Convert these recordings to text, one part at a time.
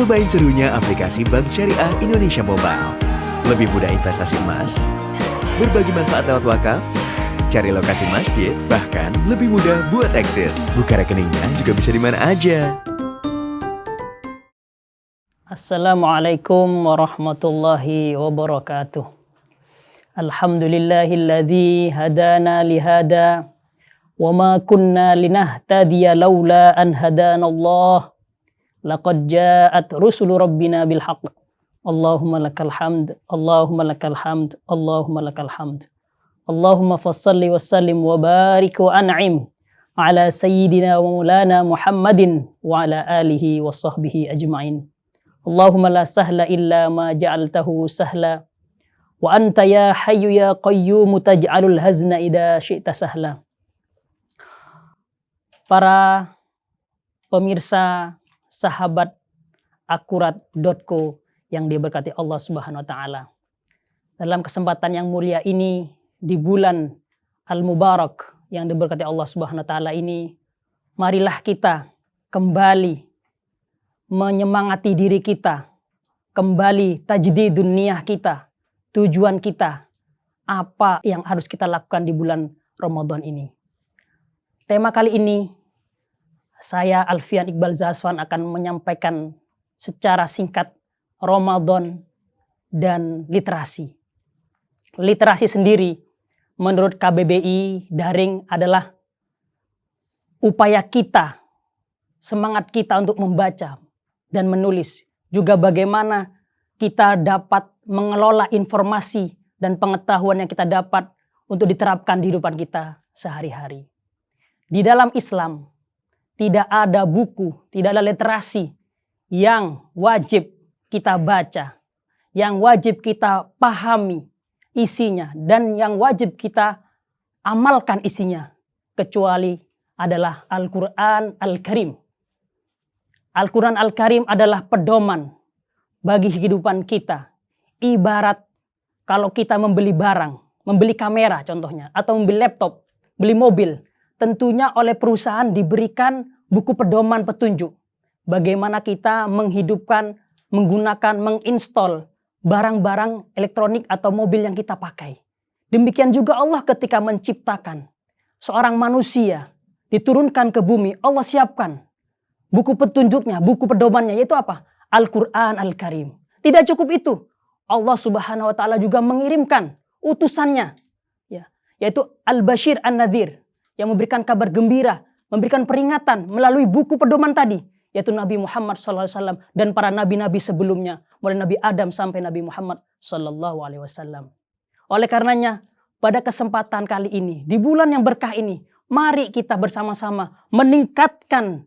Cobain serunya aplikasi Bank Syariah Indonesia Mobile. Lebih mudah investasi emas, berbagi manfaat lewat wakaf, cari lokasi masjid, bahkan lebih mudah buat eksis. Buka rekeningnya juga bisa di mana aja. Assalamualaikum warahmatullahi wabarakatuh. Alhamdulillahilladzi hadana lihada wa ma kunna linahtadiya laula an hadanallah. Laqad ja'at rusulu rabbina bil haqq. Allahumma lakal hamd, Allahumma lakal hamd, Allahumma lakal hamd. Allahumma fassalli wa sallim wa barik wa an'im ala sayyidina wa maulana Muhammadin wa ala alihi wa sahbihi ajma'in. Allahumma la sahla illa ma ja'altahu sahla wa anta ya hayyu ya qayyum taj'alul hazna idza syi'ta sahla. Para pemirsa sahabat akurat.co yang diberkati Allah Subhanahu wa taala. Dalam kesempatan yang mulia ini di bulan Al-Mubarak yang diberkati Allah Subhanahu wa taala ini, marilah kita kembali menyemangati diri kita, kembali tajdidun niyah kita, tujuan kita, apa yang harus kita lakukan di bulan Ramadan ini. Tema kali ini, saya Alfian Iqbal Zahaswan akan menyampaikan secara singkat Ramadan dan literasi. Literasi sendiri menurut KBBI daring adalah upaya kita, semangat kita untuk membaca dan menulis. Juga bagaimana kita dapat mengelola informasi dan pengetahuan yang kita dapat untuk diterapkan di kehidupan kita sehari-hari. Di dalam Islam, tidak ada buku, tidak ada literasi yang wajib kita baca, yang wajib kita pahami isinya, dan yang wajib kita amalkan isinya, kecuali adalah Al-Quran Al-Karim. Al-Quran Al-Karim adalah pedoman bagi kehidupan kita. Ibarat kalau kita membeli barang, membeli kamera contohnya, atau membeli laptop, beli mobil, tentunya oleh perusahaan diberikan buku pedoman petunjuk. Bagaimana kita menghidupkan, menggunakan, menginstall barang-barang elektronik atau mobil yang kita pakai. Demikian juga Allah ketika menciptakan seorang manusia, diturunkan ke bumi, Allah siapkan buku petunjuknya, buku pedomannya, yaitu apa? Al-Quran Al-Karim. Tidak cukup itu. Allah Subhanahu wa taala juga mengirimkan utusannya, yaitu Al-Bashir An-Nadhir, yang memberikan kabar gembira, memberikan peringatan melalui buku pedoman tadi, yaitu Nabi Muhammad SAW dan para nabi-nabi sebelumnya, mulai Nabi Adam sampai Nabi Muhammad SAW. Oleh karenanya, pada kesempatan kali ini, di bulan yang berkah ini, mari kita bersama-sama meningkatkan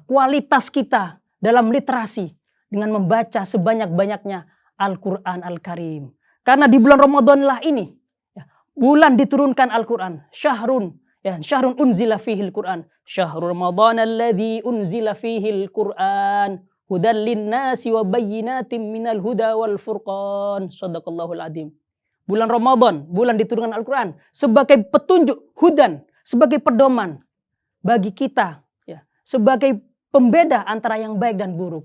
kualitas kita dalam literasi dengan membaca sebanyak-banyaknya Al-Quran Al-Karim. Karena di bulan Ramadanlah ini, bulan diturunkan Al-Quran, syahrun unzila fihil Qur'an. Syahrul Ramadan alladzi unzila fihil Qur'an. Hudan linnasi wa bayyinatin minal huda wal furqan. Shadaqallahul adzim. Bulan Ramadan, bulan diturunkan Al-Quran sebagai petunjuk, hudan, sebagai pedoman bagi kita, sebagai pembeda antara yang baik dan buruk.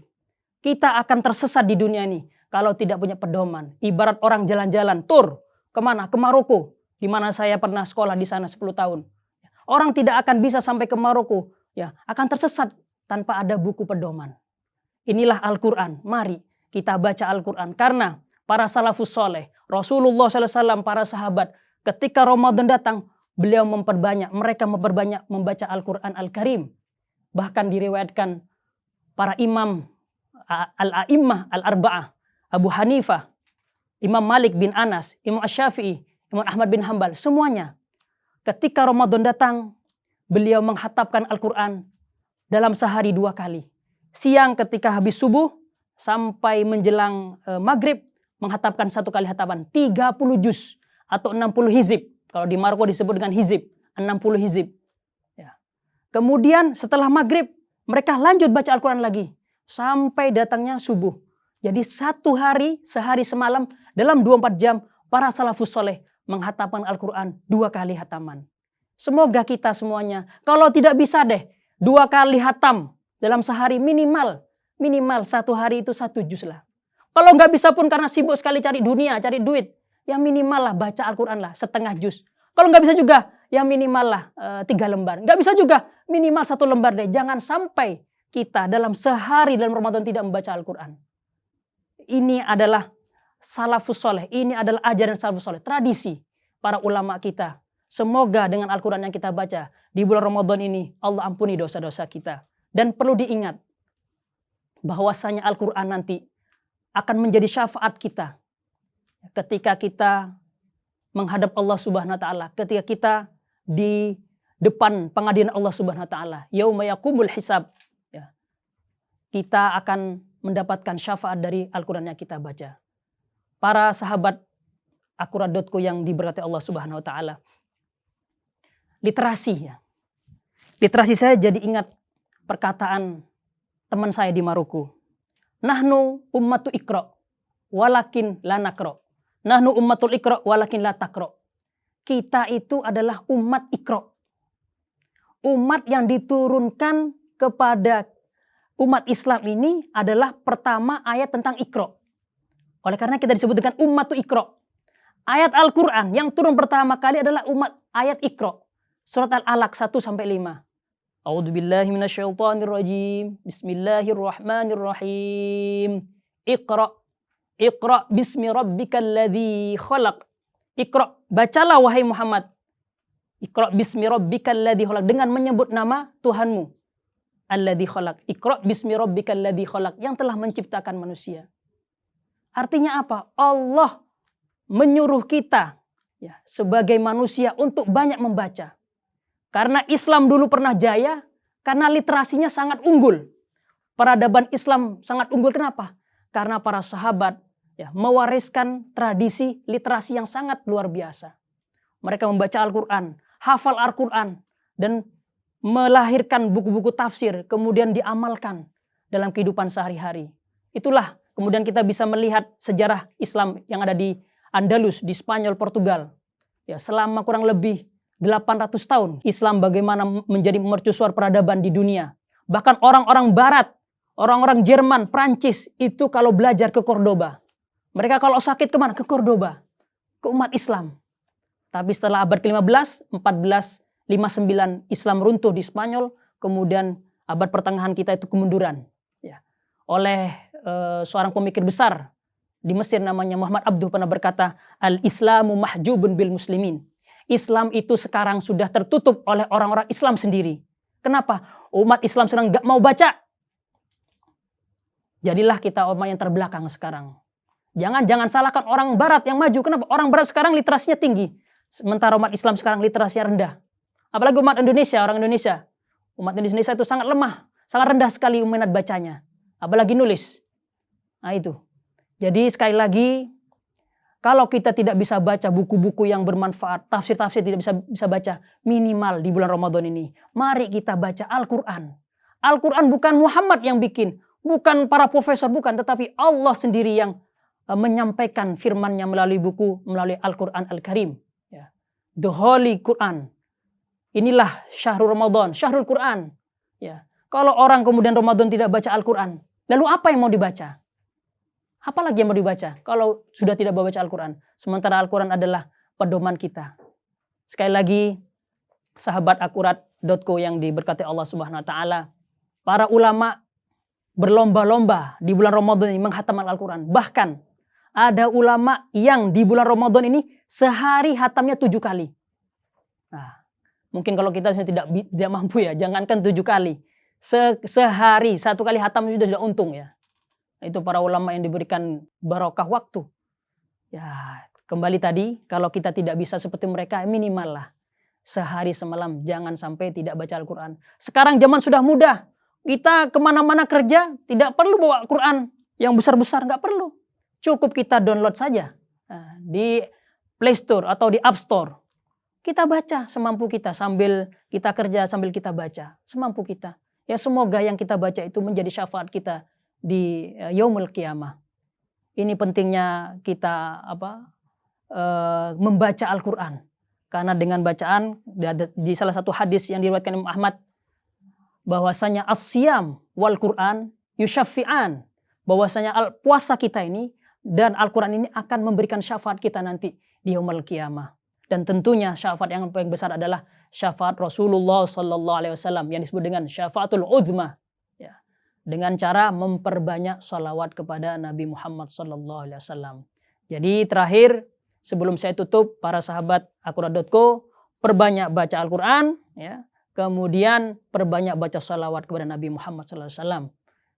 Kita akan tersesat di dunia ini kalau tidak punya pedoman. Ibarat orang jalan-jalan, tur kemana? Ke Maroko, di mana saya pernah sekolah di sana 10 tahun. Orang tidak akan bisa sampai ke Maroko, akan tersesat tanpa ada buku pedoman. Inilah Al-Quran. Mari kita baca Al-Quran. Karena para salafus soleh, Rasulullah SAW, para sahabat, ketika Ramadan datang, mereka memperbanyak membaca Al-Quran Al-Karim. Bahkan diriwayatkan para imam Al-A'immah Al-Arba'ah, Abu Hanifah, Imam Malik bin Anas, Imam Asy-Syafi'i, Imam Ahmad bin Hanbal, semuanya ketika Ramadan datang, beliau menghatapkan Al-Quran dalam sehari 2 kali. Siang ketika habis subuh sampai menjelang maghrib, menghatapkan 1 kali hatapan. 30 juz atau 60 hizib. Kalau di Maroko disebut dengan hizib, 60 hizib. Kemudian setelah maghrib, mereka lanjut baca Al-Quran lagi. Sampai datangnya subuh. Jadi 1 hari, sehari semalam, dalam 24 jam, para salafus soleh menghatapkan Al-Quran 2 kali hataman. Semoga kita semuanya, kalau tidak bisa deh, 2 kali hatam dalam sehari minimal. minimal satu hari itu 1 juz lah. Kalau nggak bisa pun karena sibuk sekali cari dunia, cari duit, ya minimal lah baca Al-Quran lah setengah juz. Kalau nggak bisa juga, ya minimal lah 3 lembar. Nggak bisa juga, minimal 1 lembar deh. Jangan sampai kita dalam sehari dalam Ramadan tidak membaca Al-Quran. Ini adalah salafus soleh, ini adalah ajaran salafus soleh, tradisi para ulama kita. Semoga dengan Al-Quran yang kita baca di bulan Ramadan ini, Allah ampuni dosa-dosa kita. Dan perlu diingat, bahwasanya Al-Quran nanti akan menjadi syafaat kita ketika kita menghadap Allah Subhanahu wa taala, ketika kita di depan pengadilan Allah Subhanahu wa taala, yauma yaqumul hisab, ya. Kita akan mendapatkan syafaat dari Al-Quran yang kita baca. Para sahabat akurat.co yang diberkati Allah Subhanahu wa taala, literasi ya. Literasi saya jadi ingat perkataan teman saya di Maroko. Nahnu ummatu iqra walakin la naqra. Nahnu ummatul iqra walakin la taqra. Kita itu adalah umat iqra. Umat yang diturunkan kepada umat Islam ini adalah pertama ayat tentang iqra. Oleh karena kita disebut dengan ummatu iqra. Ayat Al-Quran yang turun pertama kali adalah ayat iqra. Surat Al-Alaq 1-5. A'udzubillahi minasyaitonirrajim. Bismillahirrahmanirrahim. Iqra. Iqra bismi rabbikal ladzi khalaq. Iqra, bacalah wahai Muhammad. Iqra bismi rabbikal ladzi khalaq, dengan menyebut nama Tuhanmu. Alladzi khalaq. Iqra bismi rabbikal ladzi khalaq, yang telah menciptakan manusia. Artinya apa? Allah menyuruh kita ya, sebagai manusia untuk banyak membaca. Karena Islam dulu pernah jaya, karena literasinya sangat unggul. Peradaban Islam sangat unggul, kenapa? Karena para sahabat ya, mewariskan tradisi literasi yang sangat luar biasa. Mereka membaca Al-Quran, hafal Al-Quran, dan melahirkan buku-buku tafsir, kemudian diamalkan dalam kehidupan sehari-hari. Itulah kemudian kita bisa melihat sejarah Islam yang ada di Andalus, di Spanyol, Portugal. Ya, selama kurang lebih 800 tahun Islam bagaimana menjadi mercusuar peradaban di dunia. Bahkan orang-orang barat, orang-orang Jerman, Prancis itu kalau belajar ke Cordoba. Mereka kalau sakit kemana? Ke Cordoba, ke umat Islam. Tapi setelah abad ke-15, 1459 Islam runtuh di Spanyol. Kemudian abad pertengahan kita itu kemunduran. Ya. Oleh seorang pemikir besar di Mesir namanya Muhammad Abduh pernah berkata, Al-Islamu mahjubun bil muslimin. Islam itu sekarang sudah tertutup oleh orang-orang Islam sendiri. Kenapa? Umat Islam sekarang gak mau baca. Jadilah kita umat yang terbelakang sekarang. Jangan salahkan orang barat yang maju. Kenapa? Orang barat sekarang literasinya tinggi. Sementara umat Islam sekarang literasinya rendah. Apalagi umat Indonesia, orang Indonesia. Umat Indonesia itu sangat lemah. Sangat rendah sekali minat bacanya. Apalagi nulis. Nah itu. Jadi sekali lagi, kalau kita tidak bisa baca buku-buku yang bermanfaat, tafsir-tafsir tidak bisa baca, minimal di bulan Ramadan ini, mari kita baca Al-Quran. Al-Quran bukan Muhammad yang bikin, bukan para profesor, bukan, tetapi Allah sendiri yang menyampaikan firman-Nya melalui buku, melalui Al-Quran Al-Karim. Ya. The Holy Quran. Inilah syahrul Ramadan, syahrul Quran. Ya. Kalau orang kemudian Ramadan tidak baca Al-Quran, lalu apa yang mau dibaca? Apalagi yang mau dibaca kalau sudah tidak membaca Al-Quran. Sementara Al-Quran adalah pedoman kita. Sekali lagi, sahabat akurat.co yang diberkati Allah Subhanahu wa taala, para ulama berlomba-lomba di bulan Ramadan ini menghatam Al-Quran. Bahkan ada ulama yang di bulan Ramadan ini sehari hatamnya 7 kali. Nah, mungkin kalau kita tidak mampu ya, jangankan 7 kali. Sehari 1 kali hatam sudah untung ya. Itu para ulama yang diberikan barokah waktu. Ya, kembali tadi, kalau kita tidak bisa seperti mereka, minimal lah. Sehari semalam, jangan sampai tidak baca Al-Quran. Sekarang zaman sudah mudah. Kita kemana-mana kerja, tidak perlu bawa Quran yang besar-besar, nggak perlu. Cukup kita download saja. Nah, di Play Store atau di App Store. Kita baca semampu kita, sambil kita kerja, sambil kita baca. Semampu kita. Ya semoga yang kita baca itu menjadi syafaat kita di yaumul qiyamah. Ini pentingnya kita membaca Al-Quran. Karena dengan bacaan, di salah satu hadis yang diriwayatkan Imam Ahmad, bahwasanya as-siyam wal Quran yusyaffi'an, bahwasanya puasa kita ini dan Al-Quran ini akan memberikan syafaat kita nanti di yaumul qiyamah. Dan tentunya syafaat yang paling besar adalah syafaat Rasulullah sallallahu alaihi wasallam yang disebut dengan syafaatul uzma, ya. Dengan cara memperbanyak salawat kepada Nabi Muhammad sallallahu alaihi wasallam. Jadi terakhir sebelum saya tutup, para sahabat akurat.co, perbanyak baca Al-Quran, ya. Kemudian perbanyak baca salawat kepada Nabi Muhammad sallallahu alaihi wasallam.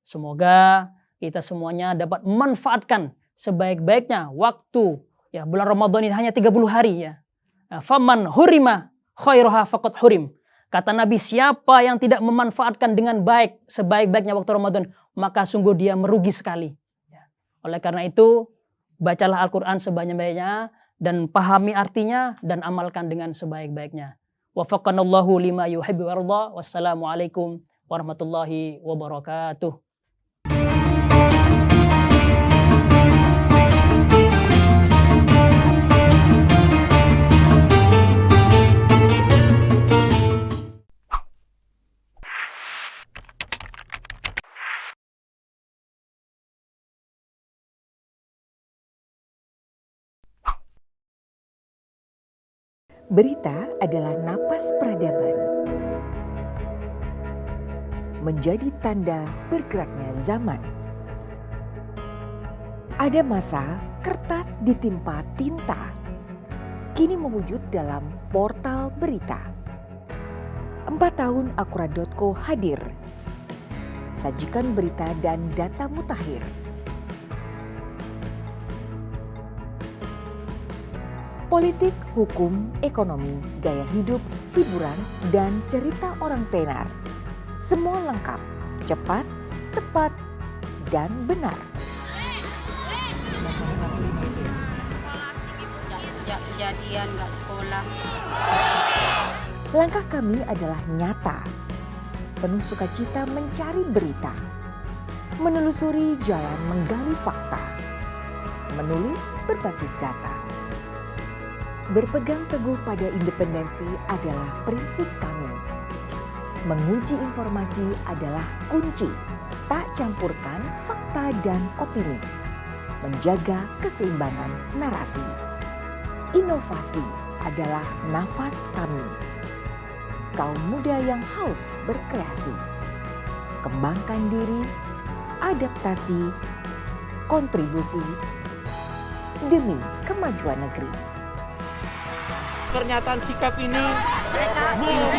Semoga kita semuanya dapat memanfaatkan sebaik-baiknya waktu, ya, bulan Ramadan ini hanya 30 hari, ya. Faman hurima khairuha faqad hurim. Kata Nabi, siapa yang tidak memanfaatkan dengan baik sebaik-baiknya waktu Ramadan, maka sungguh dia merugi sekali. Ya. Oleh karena itu, bacalah Al-Quran sebanyak-banyaknya dan pahami artinya dan amalkan dengan sebaik-baiknya. Wafaqanallahu lima yuhibbu warda. Wassalamualaikum warahmatullahi wabarakatuh. Berita adalah napas peradaban, menjadi tanda bergeraknya zaman. Ada masa kertas ditimpa tinta, kini mewujud dalam portal berita. 4 tahun akurat.co hadir, sajikan berita dan data mutakhir. Politik, hukum, ekonomi, gaya hidup, hiburan, dan cerita orang tenar. Semua lengkap, cepat, tepat, dan benar. Sejak kejadian nggak sekolah. Langkah kami adalah nyata, penuh sukacita mencari berita, menelusuri jalan menggali fakta, menulis berbasis data. Berpegang teguh pada independensi adalah prinsip kami. Menguji informasi adalah kunci, tak campurkan fakta dan opini. Menjaga keseimbangan narasi. Inovasi adalah nafas kami. Kaum muda yang haus berkreasi. Kembangkan diri, adaptasi, kontribusi demi kemajuan negeri. Pernyataan sikap ini Mereka mengisi